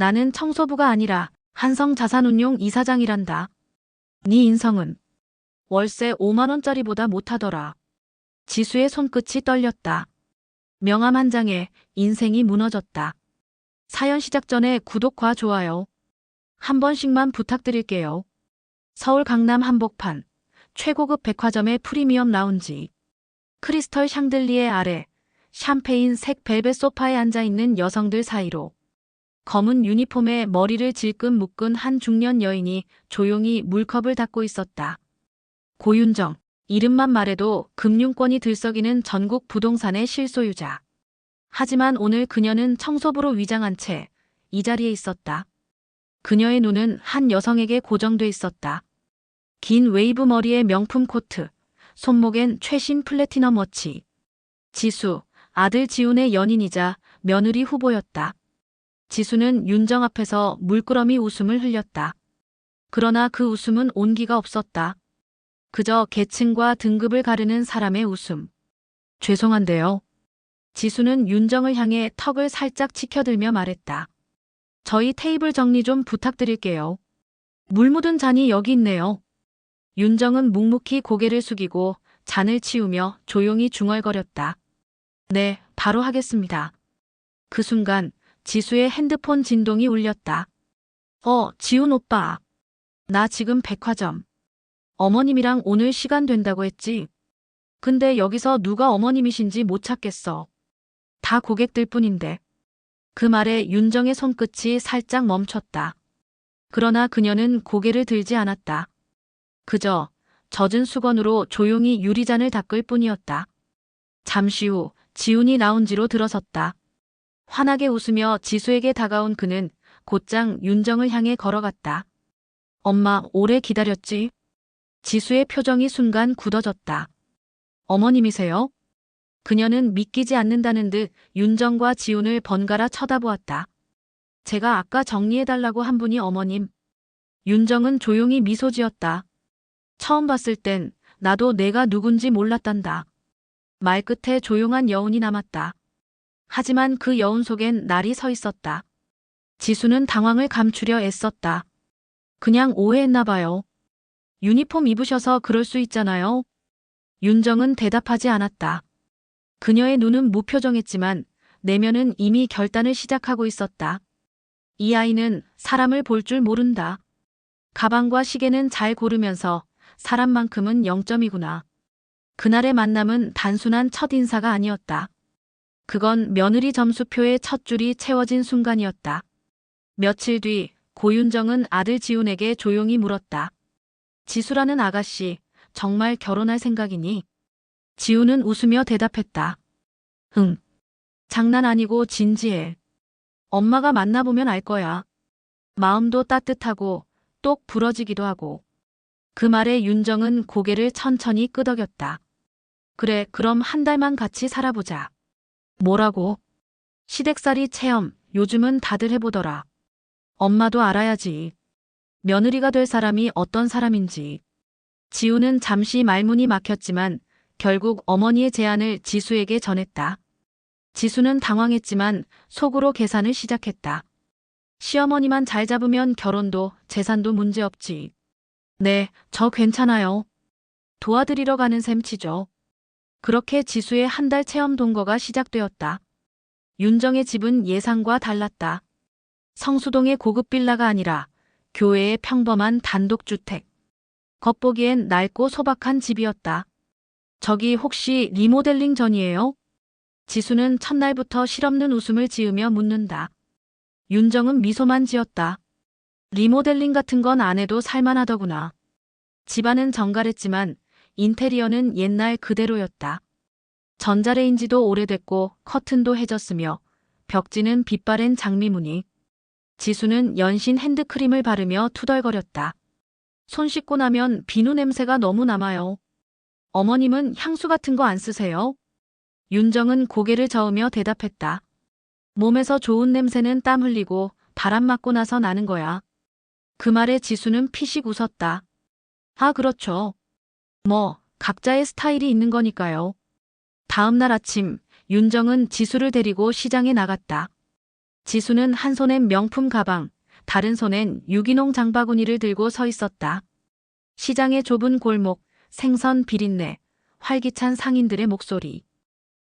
나는 청소부가 아니라 한성자산운용 이사장이란다. 네 인성은 월세 5만 원짜리보다 못하더라. 지수의 손끝이 떨렸다. 명함 한 장에 인생이 무너졌다. 사연 시작 전에 구독과 좋아요 한 번씩만 부탁드릴게요. 서울 강남 한복판 최고급 백화점의 프리미엄 라운지. 크리스털 샹들리에 아래 샴페인 색 벨벳 소파에 앉아있는 여성들 사이로 검은 유니폼에 머리를 질끈 묶은 한 중년 여인이 조용히 물컵을 닫고 있었다. 고윤정, 이름만 말해도 금융권이 들썩이는 전국 부동산의 실소유자. 하지만 오늘 그녀는 청소부로 위장한 채 이 자리에 있었다. 그녀의 눈은 한 여성에게 고정돼 있었다. 긴 웨이브 머리에 명품 코트, 손목엔 최신 플래티넘 워치. 지수, 아들 지훈의 연인이자 며느리 후보였다. 지수는 윤정 앞에서 물끄러미 웃음을 흘렸다. 그러나 그 웃음은 온기가 없었다. 그저 계층과 등급을 가르는 사람의 웃음. 죄송한데요. 지수는 윤정을 향해 턱을 살짝 치켜들며 말했다. 저희 테이블 정리 좀 부탁드릴게요. 물 묻은 잔이 여기 있네요. 윤정은 묵묵히 고개를 숙이고 잔을 치우며 조용히 중얼거렸다. 네, 바로 하겠습니다. 그 순간 지수의 핸드폰 진동이 울렸다. 지훈 오빠. 나 지금 백화점. 어머님이랑 오늘 시간 된다고 했지? 근데 여기서 누가 어머님이신지 못 찾겠어. 다 고객들 뿐인데. 그 말에 윤정의 손끝이 살짝 멈췄다. 그러나 그녀는 고개를 들지 않았다. 그저 젖은 수건으로 조용히 유리잔을 닦을 뿐이었다. 잠시 후 지훈이 라운지로 들어섰다. 환하게 웃으며 지수에게 다가온 그는 곧장 윤정을 향해 걸어갔다. 엄마, 오래 기다렸지? 지수의 표정이 순간 굳어졌다. 어머님이세요? 그녀는 믿기지 않는다는 듯 윤정과 지훈을 번갈아 쳐다보았다. 제가 아까 정리해달라고 한 분이 어머님. 윤정은 조용히 미소 지었다. 처음 봤을 땐 나도 내가 누군지 몰랐단다. 말끝에 조용한 여운이 남았다. 하지만 그 여운 속엔 날이 서 있었다. 지수는 당황을 감추려 애썼다. 그냥 오해했나 봐요. 유니폼 입으셔서 그럴 수 있잖아요. 윤정은 대답하지 않았다. 그녀의 눈은 무표정했지만 내면은 이미 결단을 시작하고 있었다. 이 아이는 사람을 볼 줄 모른다. 가방과 시계는 잘 고르면서 사람만큼은 0점이구나. 그날의 만남은 단순한 첫인사가 아니었다. 그건 며느리 점수표의 첫 줄이 채워진 순간이었다. 며칠 뒤 고윤정은 아들 지훈에게 조용히 물었다. 지수라는 아가씨, 정말 결혼할 생각이니? 지훈은 웃으며 대답했다. 응. 장난 아니고 진지해. 엄마가 만나보면 알 거야. 마음도 따뜻하고 똑 부러지기도 하고. 그 말에 윤정은 고개를 천천히 끄덕였다. 그래, 그럼 한 달만 같이 살아보자. 뭐라고? 시댁살이 체험, 요즘은 다들 해보더라. 엄마도 알아야지. 며느리가 될 사람이 어떤 사람인지. 지우는 잠시 말문이 막혔지만 결국 어머니의 제안을 지수에게 전했다. 지수는 당황했지만 속으로 계산을 시작했다. 시어머니만 잘 잡으면 결혼도 재산도 문제없지. 네, 저 괜찮아요. 도와드리러 가는 셈 치죠. 그렇게 지수의 한 달 체험 동거가 시작되었다. 윤정의 집은 예상과 달랐다. 성수동의 고급 빌라가 아니라 교외의 평범한 단독주택. 겉보기엔 낡고 소박한 집이었다. 저기 혹시 리모델링 전이에요? 지수는 첫날부터 실없는 웃음을 지으며 묻는다. 윤정은 미소만 지었다. 리모델링 같은 건 안 해도 살만하더구나. 집안은 정갈했지만 인테리어는 옛날 그대로였다. 전자레인지도 오래됐고 커튼도 해졌으며 벽지는 빛바랜 장미무늬. 지수는 연신 핸드크림을 바르며 투덜거렸다. 손 씻고 나면 비누 냄새가 너무 남아요. 어머님은 향수 같은 거 안 쓰세요? 윤정은 고개를 저으며 대답했다. 몸에서 좋은 냄새는 땀 흘리고 바람 맞고 나서 나는 거야. 그 말에 지수는 피식 웃었다. 아, 그렇죠. 뭐, 각자의 스타일이 있는 거니까요. 다음 날 아침, 윤정은 지수를 데리고 시장에 나갔다. 지수는 한 손엔 명품 가방, 다른 손엔 유기농 장바구니를 들고 서 있었다. 시장의 좁은 골목, 생선 비린내, 활기찬 상인들의 목소리.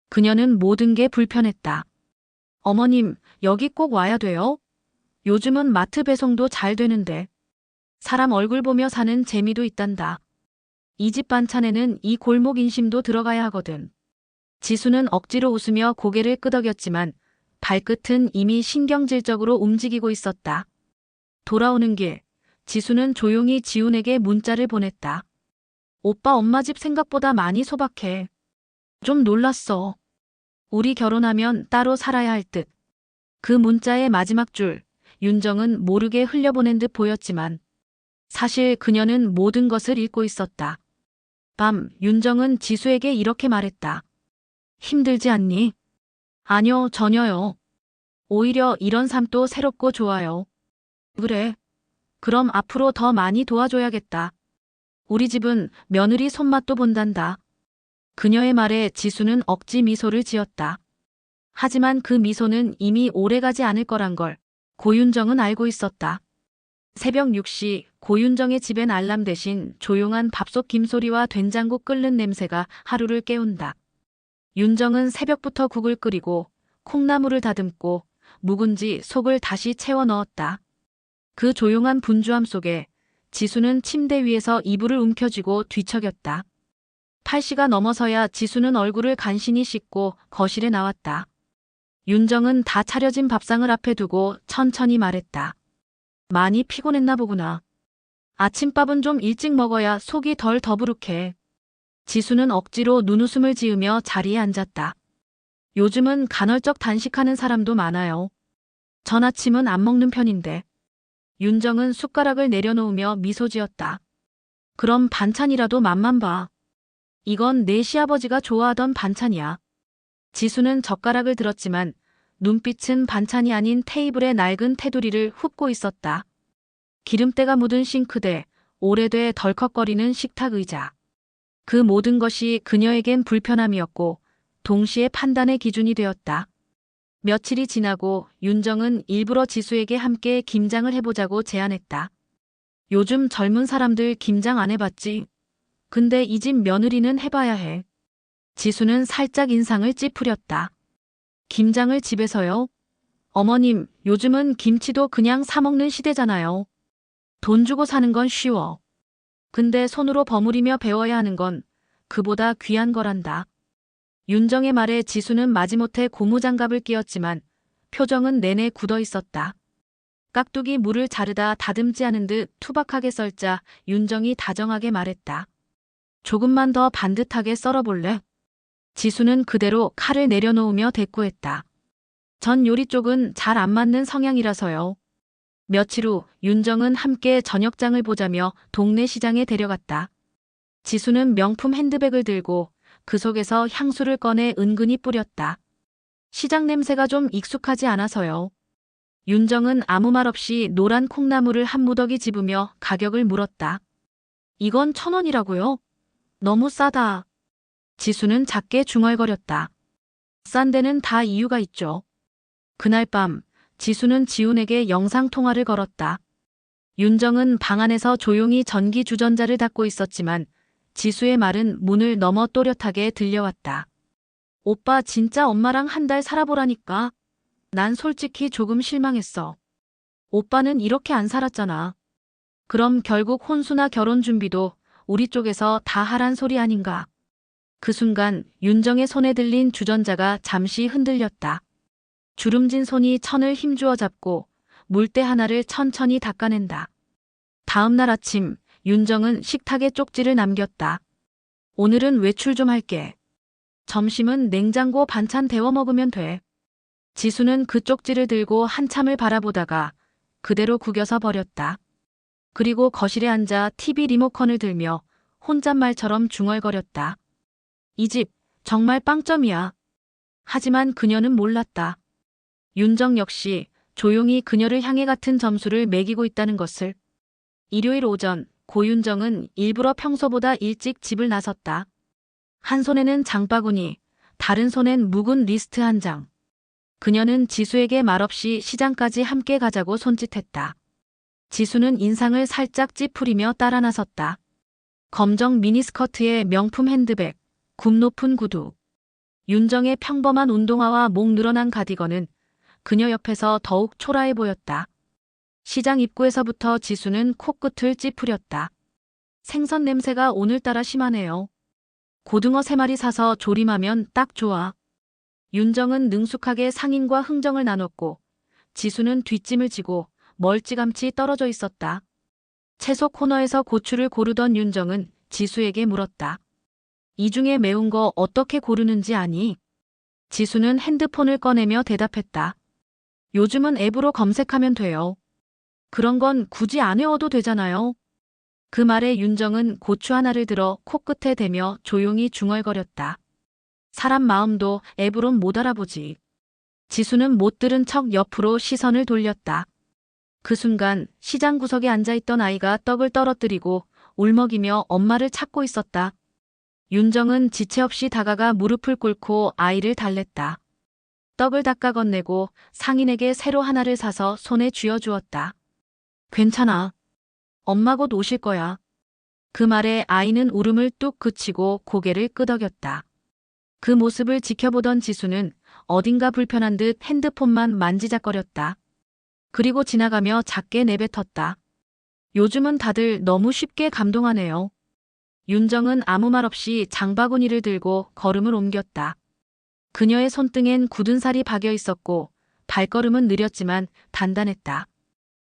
그녀는 모든 게 불편했다. 어머님, 여기 꼭 와야 돼요? 요즘은 마트 배송도 잘 되는데. 사람 얼굴 보며 사는 재미도 있단다. 이 집 반찬에는 이 골목 인심도 들어가야 하거든. 지수는 억지로 웃으며 고개를 끄덕였지만 발끝은 이미 신경질적으로 움직이고 있었다. 돌아오는 길, 지수는 조용히 지훈에게 문자를 보냈다. 오빠 엄마 집 생각보다 많이 소박해. 좀 놀랐어. 우리 결혼하면 따로 살아야 할 듯. 그 문자의 마지막 줄, 윤정은 모르게 흘려보낸 듯 보였지만 사실 그녀는 모든 것을 읽고 있었다. 밤, 윤정은 지수에게 이렇게 말했다. 힘들지 않니? 아니요, 전혀요. 오히려 이런 삶도 새롭고 좋아요. 그래. 그럼 앞으로 더 많이 도와줘야겠다. 우리 집은 며느리 손맛도 본단다. 그녀의 말에 지수는 억지 미소를 지었다. 하지만 그 미소는 이미 오래가지 않을 거란 걸 고윤정은 알고 있었다. 새벽 6시 고윤정의 집엔 알람 대신 조용한 밥솥 김소리와 된장국 끓는 냄새가 하루를 깨운다. 윤정은 새벽부터 국을 끓이고 콩나물을 다듬고 묵은지 속을 다시 채워 넣었다. 그 조용한 분주함 속에 지수는 침대 위에서 이불을 움켜쥐고 뒤척였다. 8시가 넘어서야 지수는 얼굴을 간신히 씻고 거실에 나왔다. 윤정은 다 차려진 밥상을 앞에 두고 천천히 말했다. 많이 피곤했나 보구나. 아침밥은 좀 일찍 먹어야 속이 덜 더부룩해. 지수는 억지로 눈웃음을 지으며 자리에 앉았다. 요즘은 간헐적 단식하는 사람도 많아요. 전 아침은 안 먹는 편인데. 윤정은 숟가락을 내려놓으며 미소 지었다. 그럼 반찬이라도 맛만 봐. 이건 내 시아버지가 좋아하던 반찬이야. 지수는 젓가락을 들었지만 눈빛은 반찬이 아닌 테이블의 낡은 테두리를 훑고 있었다. 기름때가 묻은 싱크대, 오래돼 덜컥거리는 식탁 의자. 그 모든 것이 그녀에겐 불편함이었고 동시에 판단의 기준이 되었다. 며칠이 지나고 윤정은 일부러 지수에게 함께 김장을 해보자고 제안했다. 요즘 젊은 사람들 김장 안 해봤지? 근데 이 집 며느리는 해봐야 해. 지수는 살짝 인상을 찌푸렸다. 김장을 집에서요? 어머님, 요즘은 김치도 그냥 사 먹는 시대잖아요. 돈 주고 사는 건 쉬워. 근데 손으로 버무리며 배워야 하는 건 그보다 귀한 거란다. 윤정의 말에 지수는 마지못해 고무장갑을 끼웠지만 표정은 내내 굳어 있었다. 깍두기 물을 자르다 다듬지 않은 듯 투박하게 썰자 윤정이 다정하게 말했다. 조금만 더 반듯하게 썰어볼래? 지수는 그대로 칼을 내려놓으며 대꾸했다. 전 요리 쪽은 잘 안 맞는 성향이라서요. 며칠 후 윤정은 함께 저녁장을 보자며 동네 시장에 데려갔다. 지수는 명품 핸드백을 들고 그 속에서 향수를 꺼내 은근히 뿌렸다. 시장 냄새가 좀 익숙하지 않아서요. 윤정은 아무 말 없이 노란 콩나물을 한 무더기 집으며 가격을 물었다. 이건 1,000원이라고요? 너무 싸다. 지수는 작게 중얼거렸다. 싼 데는 다 이유가 있죠. 그날 밤 지수는 지훈에게 영상통화를 걸었다. 윤정은 방 안에서 조용히 전기 주전자를 닫고 있었지만 지수의 말은 문을 넘어 또렷하게 들려왔다. 오빠 진짜 엄마랑 한 달 살아보라니까. 난 솔직히 조금 실망했어. 오빠는 이렇게 안 살았잖아. 그럼 결국 혼수나 결혼 준비도 우리 쪽에서 다 하란 소리 아닌가. 그 순간 윤정의 손에 들린 주전자가 잠시 흔들렸다. 주름진 손이 천을 힘주어 잡고 물때 하나를 천천히 닦아낸다. 다음 날 아침 윤정은 식탁에 쪽지를 남겼다. 오늘은 외출 좀 할게. 점심은 냉장고 반찬 데워 먹으면 돼. 지수는 그 쪽지를 들고 한참을 바라보다가 그대로 구겨서 버렸다. 그리고 거실에 앉아 TV 리모컨을 들며 혼잣말처럼 중얼거렸다. 이 집 정말 빵점이야. 하지만 그녀는 몰랐다. 윤정 역시 조용히 그녀를 향해 같은 점수를 매기고 있다는 것을. 일요일 오전 고윤정은 일부러 평소보다 일찍 집을 나섰다. 한 손에는 장바구니, 다른 손엔 묵은 리스트 한 장. 그녀는 지수에게 말없이 시장까지 함께 가자고 손짓했다. 지수는 인상을 살짝 찌푸리며 따라 나섰다. 검정 미니스커트에 명품 핸드백, 굽 높은 구두. 윤정의 평범한 운동화와 목 늘어난 가디건은 그녀 옆에서 더욱 초라해 보였다. 시장 입구에서부터 지수는 코끝을 찌푸렸다. 생선 냄새가 오늘따라 심하네요. 고등어 3마리 사서 조림하면 딱 좋아. 윤정은 능숙하게 상인과 흥정을 나눴고 지수는 뒷짐을 지고 멀찌감치 떨어져 있었다. 채소 코너에서 고추를 고르던 윤정은 지수에게 물었다. 이 중에 매운 거 어떻게 고르는지 아니? 지수는 핸드폰을 꺼내며 대답했다. 요즘은 앱으로 검색하면 돼요. 그런 건 굳이 안 외워도 되잖아요. 그 말에 윤정은 고추 하나를 들어 코끝에 대며 조용히 중얼거렸다. 사람 마음도 앱으론 못 알아보지. 지수는 못 들은 척 옆으로 시선을 돌렸다. 그 순간 시장 구석에 앉아있던 아이가 떡을 떨어뜨리고 울먹이며 엄마를 찾고 있었다. 윤정은 지체 없이 다가가 무릎을 꿇고 아이를 달랬다. 떡을 닦아 건네고 상인에게 새로 하나를 사서 손에 쥐어주었다. 괜찮아. 엄마 곧 오실 거야. 그 말에 아이는 울음을 뚝 그치고 고개를 끄덕였다. 그 모습을 지켜보던 지수는 어딘가 불편한 듯 핸드폰만 만지작거렸다. 그리고 지나가며 작게 내뱉었다. 요즘은 다들 너무 쉽게 감동하네요. 윤정은 아무 말 없이 장바구니를 들고 걸음을 옮겼다. 그녀의 손등엔 굳은 살이 박여 있었고 발걸음은 느렸지만 단단했다.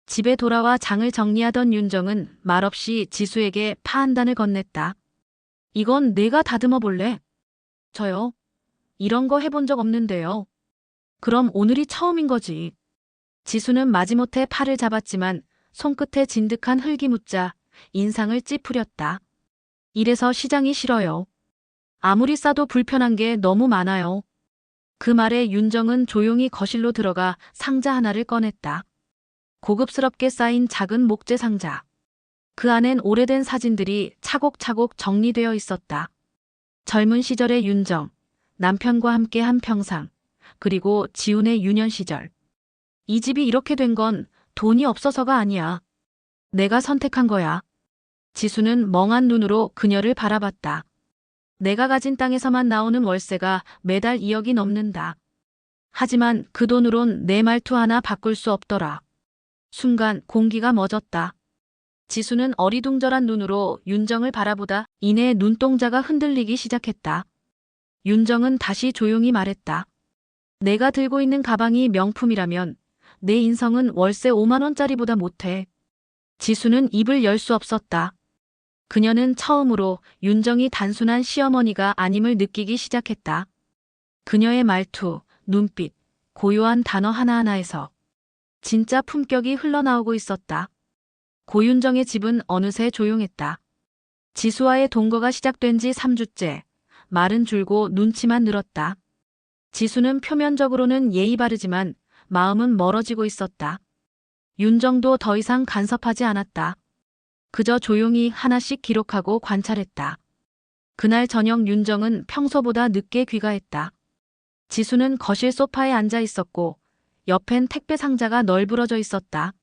집에 돌아와 장을 정리하던 윤정은 말없이 지수에게 파 한 단을 건넸다. 이건 내가 다듬어 볼래? 저요? 이런 거 해본 적 없는데요. 그럼 오늘이 처음인 거지. 지수는 마지못해 팔을 잡았지만 손끝에 진득한 흙이 묻자 인상을 찌푸렸다. 이래서 시장이 싫어요. 아무리 싸도 불편한 게 너무 많아요. 그 말에 윤정은 조용히 거실로 들어가 상자 하나를 꺼냈다. 고급스럽게 쌓인 작은 목재 상자. 그 안엔 오래된 사진들이 차곡차곡 정리되어 있었다. 젊은 시절의 윤정, 남편과 함께 한 평상, 그리고 지훈의 유년 시절. 이 집이 이렇게 된 건 돈이 없어서가 아니야. 내가 선택한 거야. 지수는 멍한 눈으로 그녀를 바라봤다. 내가 가진 땅에서만 나오는 월세가 매달 2억이 넘는다. 하지만 그 돈으론 내 말투 하나 바꿀 수 없더라. 순간 공기가 멎었다. 지수는 어리둥절한 눈으로 윤정을 바라보다 이내 눈동자가 흔들리기 시작했다. 윤정은 다시 조용히 말했다. 내가 들고 있는 가방이 명품이라면 내 인성은 월세 5만 원짜리보다 못해. 지수는 입을 열 수 없었다. 그녀는 처음으로 윤정이 단순한 시어머니가 아님을 느끼기 시작했다. 그녀의 말투, 눈빛, 고요한 단어 하나하나에서 진짜 품격이 흘러나오고 있었다. 고윤정의 집은 어느새 조용했다. 지수와의 동거가 시작된 지 3주째, 말은 줄고 눈치만 늘었다. 지수는 표면적으로는 예의 바르지만 마음은 멀어지고 있었다. 윤정도 더 이상 간섭하지 않았다. 그저 조용히 하나씩 기록하고 관찰했다. 그날 저녁 윤정은 평소보다 늦게 귀가했다. 지수는 거실 소파에 앉아 있었고 옆엔 택배 상자가 널브러져 있었다.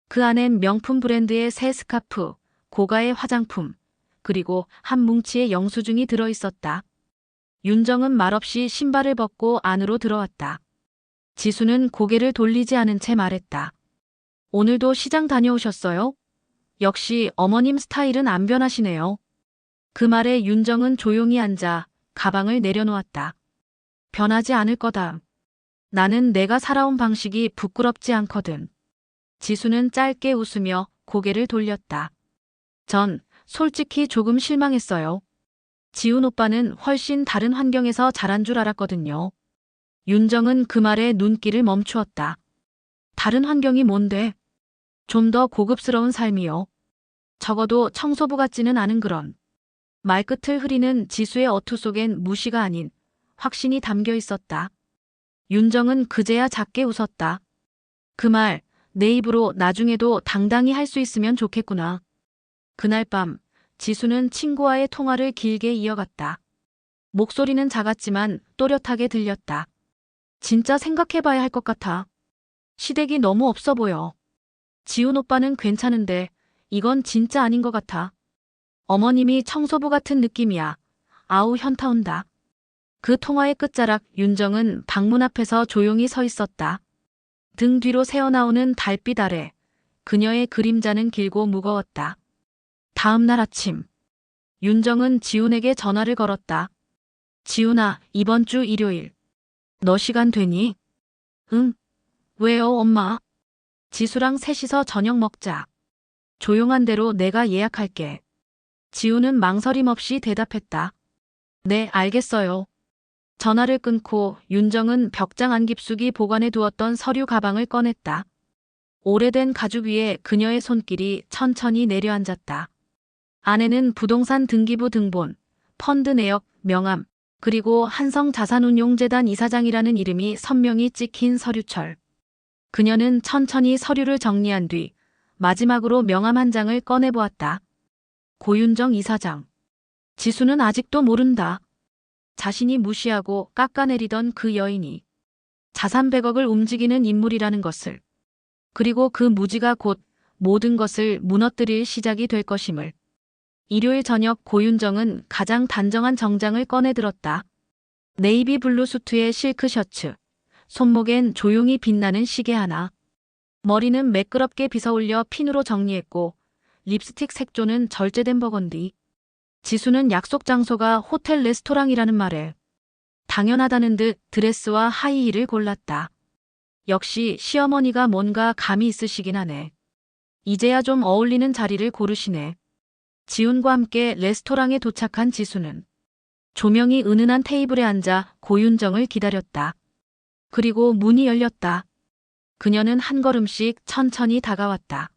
그 안엔 명품 브랜드의 새 스카프, 고가의 화장품, 그리고 한 뭉치의 영수증이 들어 있었다. 윤정은 말없이 신발을 벗고 안으로 들어왔다. 지수는 고개를 돌리지 않은 채 말했다. 오늘도 시장 다녀오셨어요? 역시 어머님 스타일은 안 변하시네요. 그 말에 윤정은 조용히 앉아 가방을 내려놓았다. 변하지 않을 거다. 나는 내가 살아온 방식이 부끄럽지 않거든. 지수는 짧게 웃으며 고개를 돌렸다. 전 솔직히 조금 실망했어요. 지훈 오빠는 훨씬 다른 환경에서 자란 줄 알았거든요. 윤정은 그 말에 눈길을 멈추었다. 다른 환경이 뭔데? 좀 더 고급스러운 삶이요. 적어도 청소부 같지는 않은 그런. 말끝을 흐리는 지수의 어투 속엔 무시가 아닌 확신이 담겨 있었다. 윤정은 그제야 작게 웃었다. 그 말, 내 입으로 나중에도 당당히 할 수 있으면 좋겠구나. 그날 밤, 지수는 친구와의 통화를 길게 이어갔다. 목소리는 작았지만 또렷하게 들렸다. 진짜 생각해봐야 할 것 같아. 시댁이 너무 없어 보여. 지훈 오빠는 괜찮은데 이건 진짜 아닌 것 같아. 어머님이 청소부 같은 느낌이야. 아우 현타 온다. 그 통화의 끝자락 윤정은 방문 앞에서 조용히 서 있었다. 등 뒤로 새어나오는 달빛 아래 그녀의 그림자는 길고 무거웠다. 다음 날 아침 윤정은 지훈에게 전화를 걸었다. 지훈아, 이번 주 일요일. 너 시간 되니? 응. 왜요, 엄마? 지수랑 셋이서 저녁 먹자. 조용한 대로 내가 예약할게. 지훈은 망설임 없이 대답했다. 네, 알겠어요. 전화를 끊고 윤정은 벽장 안 깊숙이 보관해 두었던 서류 가방을 꺼냈다. 오래된 가죽 위에 그녀의 손길이 천천히 내려앉았다. 안에는 부동산 등기부 등본, 펀드 내역, 명함, 그리고 한성자산운용재단 이사장이라는 이름이 선명히 찍힌 서류철. 그녀는 천천히 서류를 정리한 뒤 마지막으로 명함 한 장을 꺼내보았다. 고윤정 이사장. 지수는 아직도 모른다. 자신이 무시하고 깎아내리던 그 여인이 자산 100억을 움직이는 인물이라는 것을, 그리고 그 무지가 곧 모든 것을 무너뜨릴 시작이 될 것임을. 일요일 저녁 고윤정은 가장 단정한 정장을 꺼내들었다. 네이비 블루 수트에 실크 셔츠, 손목엔 조용히 빛나는 시계 하나. 머리는 매끄럽게 빗어올려 핀으로 정리했고 립스틱 색조는 절제된 버건디. 지수는 약속 장소가 호텔 레스토랑이라는 말에 당연하다는 듯 드레스와 하이힐을 골랐다. 역시 시어머니가 뭔가 감이 있으시긴 하네. 이제야 좀 어울리는 자리를 고르시네. 지훈과 함께 레스토랑에 도착한 지수는 조명이 은은한 테이블에 앉아 고윤정을 기다렸다. 그리고 문이 열렸다. 그녀는 한 걸음씩 천천히 다가왔다.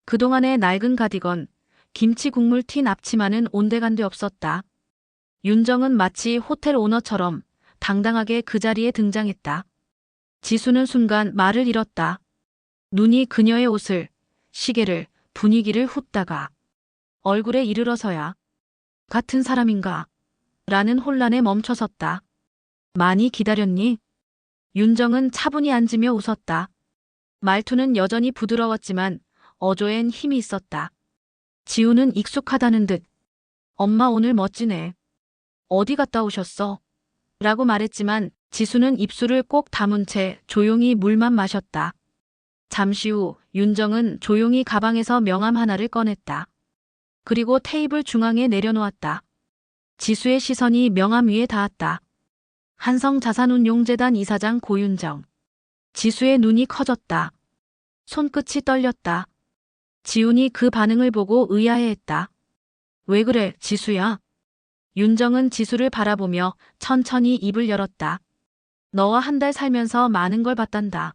그동안의 낡은 가디건, 김치 국물 튄 앞치마는 온데간데 없었다. 윤정은 마치 호텔 오너처럼 당당하게 그 자리에 등장했다. 지수는 순간 말을 잃었다. 눈이 그녀의 옷을, 시계를, 분위기를 훑다가 얼굴에 이르러서야 같은 사람인가? 라는 혼란에 멈춰섰다. 많이 기다렸니? 윤정은 차분히 앉으며 웃었다. 말투는 여전히 부드러웠지만 어조엔 힘이 있었다. 지우는 익숙하다는 듯 엄마 오늘 멋지네. 어디 갔다 오셨어? 라고 말했지만 지수는 입술을 꼭 다문 채 조용히 물만 마셨다. 잠시 후 윤정은 조용히 가방에서 명함 하나를 꺼냈다. 그리고 테이블 중앙에 내려놓았다. 지수의 시선이 명함 위에 닿았다. 한성자산운용재단 이사장 고윤정. 지수의 눈이 커졌다. 손끝이 떨렸다. 지훈이 그 반응을 보고 의아해했다. 왜 그래, 지수야? 윤정은 지수를 바라보며 천천히 입을 열었다. 너와 한 달 살면서 많은 걸 봤단다.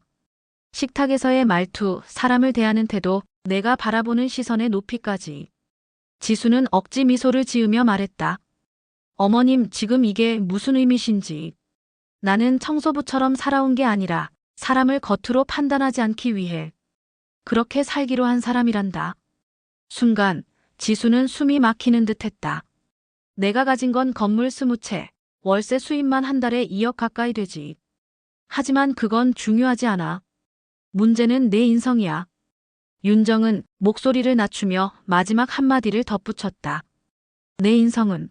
식탁에서의 말투, 사람을 대하는 태도, 내가 바라보는 시선의 높이까지. 지수는 억지 미소를 지으며 말했다. 어머님, 지금 이게 무슨 의미신지. 나는 청소부처럼 살아온 게 아니라 사람을 겉으로 판단하지 않기 위해 그렇게 살기로 한 사람이란다. 순간 지수는 숨이 막히는 듯했다. 내가 가진 건 건물 20채, 월세 수입만 한 달에 2억 가까이 되지. 하지만 그건 중요하지 않아. 문제는 내 인성이야. 윤정은 목소리를 낮추며 마지막 한마디를 덧붙였다. 내 인성은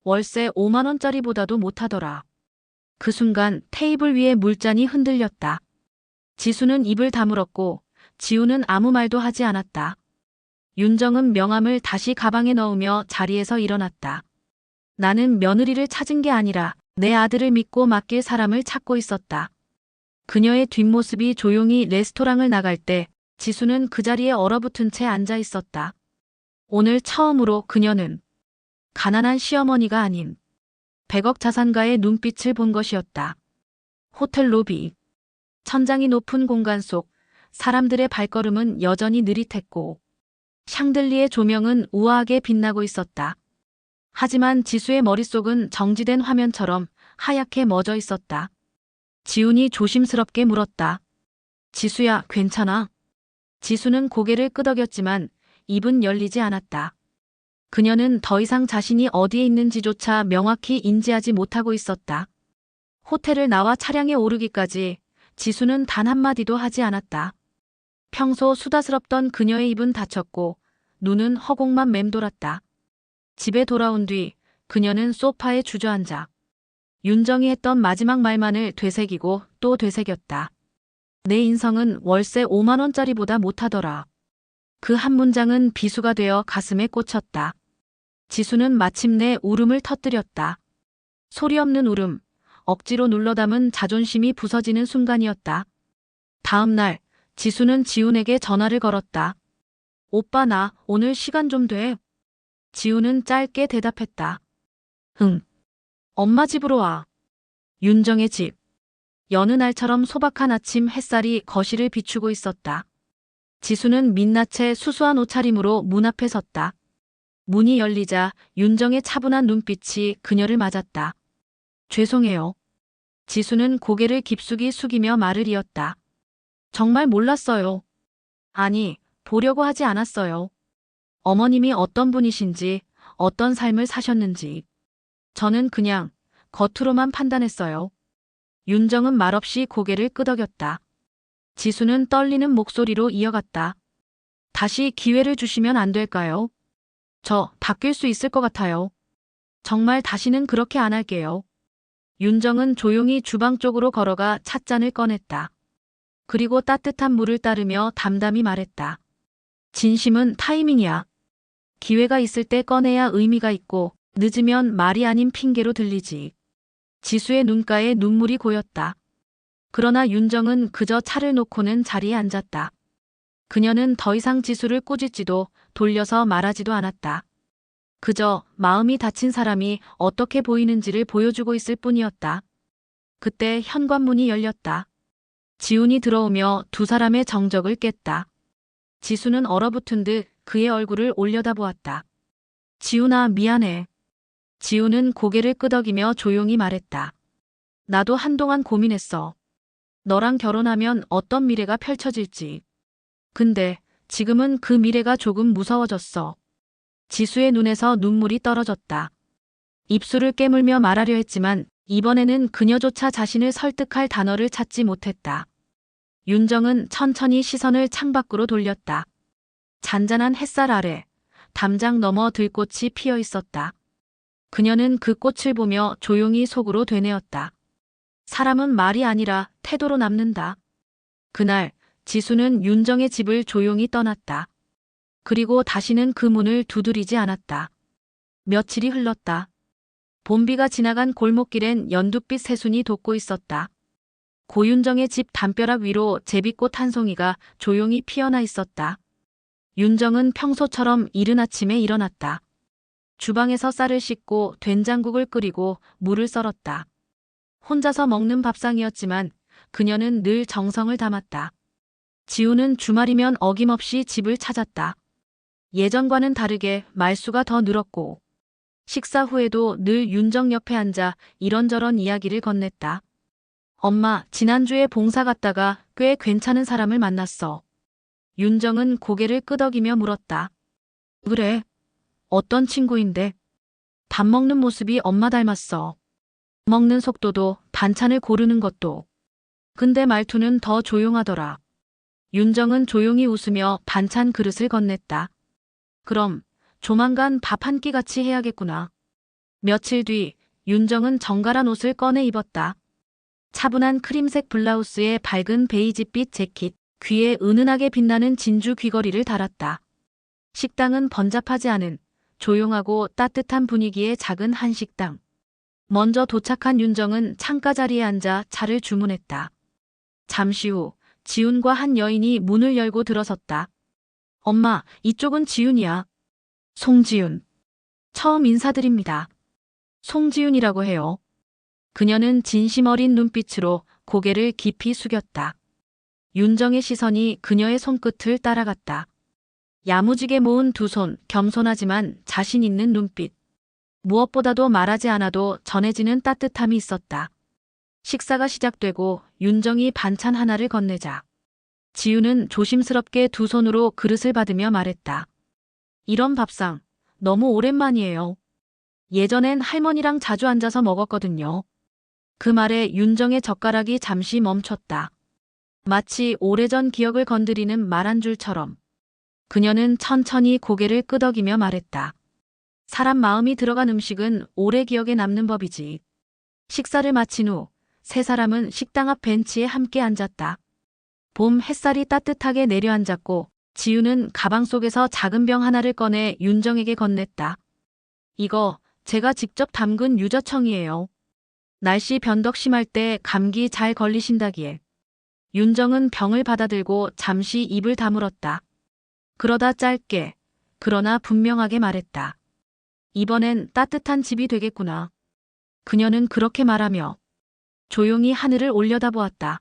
월세 5만 원짜리보다도 못하더라. 그 순간 테이블 위에 물잔이 흔들렸다. 지수는 입을 다물었고 지우는 아무 말도 하지 않았다. 윤정은 명함을 다시 가방에 넣으며 자리에서 일어났다. 나는 며느리를 찾은 게 아니라 내 아들을 믿고 맡길 사람을 찾고 있었다. 그녀의 뒷모습이 조용히 레스토랑을 나갈 때 지수는 그 자리에 얼어붙은 채 앉아 있었다. 오늘 처음으로 그녀는 가난한 시어머니가 아닌 100억 자산가의 눈빛을 본 것이었다. 호텔 로비. 천장이 높은 공간 속 사람들의 발걸음은 여전히 느릿했고 샹들리의 조명은 우아하게 빛나고 있었다. 하지만 지수의 머릿속은 정지된 화면처럼 하얗게 멎어 있었다. 지훈이 조심스럽게 물었다. 지수야, 괜찮아? 지수는 고개를 끄덕였지만 입은 열리지 않았다. 그녀는 더 이상 자신이 어디에 있는지조차 명확히 인지하지 못하고 있었다. 호텔을 나와 차량에 오르기까지 지수는 단 한마디도 하지 않았다. 평소 수다스럽던 그녀의 입은 닫혔고 눈은 허공만 맴돌았다. 집에 돌아온 뒤 그녀는 소파에 주저앉아 윤정이 했던 마지막 말만을 되새기고 또 되새겼다. 내 인성은 월세 5만 원짜리보다 못하더라. 그 한 문장은 비수가 되어 가슴에 꽂혔다. 지수는 마침내 울음을 터뜨렸다. 소리 없는 울음, 억지로 눌러 담은 자존심이 부서지는 순간이었다. 다음 날 지수는 지훈에게 전화를 걸었다. 오빠 나 오늘 시간 좀 돼? 지훈은 짧게 대답했다. 응. 엄마 집으로 와. 윤정의 집. 여느 날처럼 소박한 아침 햇살이 거실을 비추고 있었다. 지수는 민낯의 수수한 옷차림으로 문 앞에 섰다. 문이 열리자 윤정의 차분한 눈빛이 그녀를 맞았다. 죄송해요. 지수는 고개를 깊숙이 숙이며 말을 이었다. 정말 몰랐어요. 아니, 보려고 하지 않았어요. 어머님이 어떤 분이신지, 어떤 삶을 사셨는지. 저는 그냥 겉으로만 판단했어요. 윤정은 말없이 고개를 끄덕였다. 지수는 떨리는 목소리로 이어갔다. 다시 기회를 주시면 안 될까요? 저 바뀔 수 있을 것 같아요. 정말 다시는 그렇게 안 할게요. 윤정은 조용히 주방 쪽으로 걸어가 찻잔을 꺼냈다. 그리고 따뜻한 물을 따르며 담담히 말했다. 진심은 타이밍이야. 기회가 있을 때 꺼내야 의미가 있고 늦으면 말이 아닌 핑계로 들리지. 지수의 눈가에 눈물이 고였다. 그러나 윤정은 그저 차를 놓고는 자리에 앉았다. 그녀는 더 이상 지수를 꾸짖지도 돌려서 말하지도 않았다. 그저 마음이 다친 사람이 어떻게 보이는지를 보여주고 있을 뿐이었다. 그때 현관문이 열렸다. 지훈이 들어오며 두 사람의 정적을 깼다. 지수는 얼어붙은 듯 그의 얼굴을 올려다보았다. 지훈아, 미안해. 지훈은 고개를 끄덕이며 조용히 말했다. 나도 한동안 고민했어. 너랑 결혼하면 어떤 미래가 펼쳐질지. 근데 지금은 그 미래가 조금 무서워졌어. 지수의 눈에서 눈물이 떨어졌다. 입술을 깨물며 말하려 했지만 이번에는 그녀조차 자신을 설득할 단어를 찾지 못했다. 윤정은 천천히 시선을 창밖으로 돌렸다. 잔잔한 햇살 아래 담장 너머 들꽃이 피어 있었다. 그녀는 그 꽃을 보며 조용히 속으로 되뇌었다. 사람은 말이 아니라 태도로 남는다. 그날 지수는 윤정의 집을 조용히 떠났다. 그리고 다시는 그 문을 두드리지 않았다. 며칠이 흘렀다. 봄비가 지나간 골목길엔 연두빛 새순이 돋고 있었다. 고윤정의 집 담벼락 위로 제비꽃 한 송이가 조용히 피어나 있었다. 윤정은 평소처럼 이른 아침에 일어났다. 주방에서 쌀을 씻고 된장국을 끓이고 물을 썰었다. 혼자서 먹는 밥상이었지만 그녀는 늘 정성을 담았다. 지우는 주말이면 어김없이 집을 찾았다. 예전과는 다르게 말수가 더 늘었고 식사 후에도 늘 윤정 옆에 앉아 이런저런 이야기를 건넸다. 엄마, 지난주에 봉사 갔다가 꽤 괜찮은 사람을 만났어. 윤정은 고개를 끄덕이며 물었다. 그래? 어떤 친구인데? 밥 먹는 모습이 엄마 닮았어. 먹는 속도도 반찬을 고르는 것도. 근데 말투는 더 조용하더라. 윤정은 조용히 웃으며 반찬 그릇을 건넸다. 그럼 조만간 밥 한 끼 같이 해야겠구나. 며칠 뒤 윤정은 정갈한 옷을 꺼내 입었다. 차분한 크림색 블라우스에 밝은 베이지빛 재킷, 귀에 은은하게 빛나는 진주 귀걸이를 달았다. 식당은 번잡하지 않은 조용하고 따뜻한 분위기의 작은 한식당. 먼저 도착한 윤정은 창가 자리에 앉아 차를 주문했다. 잠시 후 지훈과 한 여인이 문을 열고 들어섰다. 엄마, 이쪽은 지훈이야. 송지훈. 처음 인사드립니다. 송지훈이라고 해요. 그녀는 진심 어린 눈빛으로 고개를 깊이 숙였다. 윤정의 시선이 그녀의 손끝을 따라갔다. 야무지게 모은 두 손, 겸손하지만 자신 있는 눈빛. 무엇보다도 말하지 않아도 전해지는 따뜻함이 있었다. 식사가 시작되고 윤정이 반찬 하나를 건네자 지우는 조심스럽게 두 손으로 그릇을 받으며 말했다. 이런 밥상 너무 오랜만이에요. 예전엔 할머니랑 자주 앉아서 먹었거든요. 그 말에 윤정의 젓가락이 잠시 멈췄다. 마치 오래전 기억을 건드리는 말 한 줄처럼. 그녀는 천천히 고개를 끄덕이며 말했다. 사람 마음이 들어간 음식은 오래 기억에 남는 법이지. 식사를 마친 후 세 사람은 식당 앞 벤치에 함께 앉았다. 봄 햇살이 따뜻하게 내려앉았고 지우는 가방 속에서 작은 병 하나를 꺼내 윤정에게 건넸다. 이거 제가 직접 담근 유자청이에요. 날씨 변덕 심할 때 감기 잘 걸리신다기에. 윤정은 병을 받아들고 잠시 입을 다물었다. 그러다 짧게, 그러나 분명하게 말했다. 이번엔 따뜻한 집이 되겠구나. 그녀는 그렇게 말하며 조용히 하늘을 올려다보았다.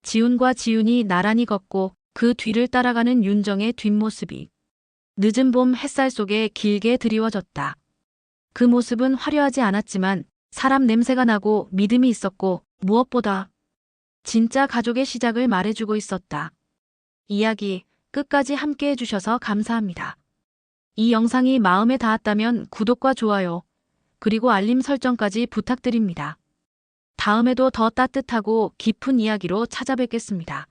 지훈과 지훈이 나란히 걷고 그 뒤를 따라가는 윤정의 뒷모습이 늦은 봄 햇살 속에 길게 드리워졌다. 그 모습은 화려하지 않았지만 사람 냄새가 나고 믿음이 있었고 무엇보다 진짜 가족의 시작을 말해주고 있었다. 이야기 끝까지 함께 해주셔서 감사합니다. 이 영상이 마음에 닿았다면 구독과 좋아요, 그리고 알림 설정까지 부탁드립니다. 다음에도 더 따뜻하고 깊은 이야기로 찾아뵙겠습니다.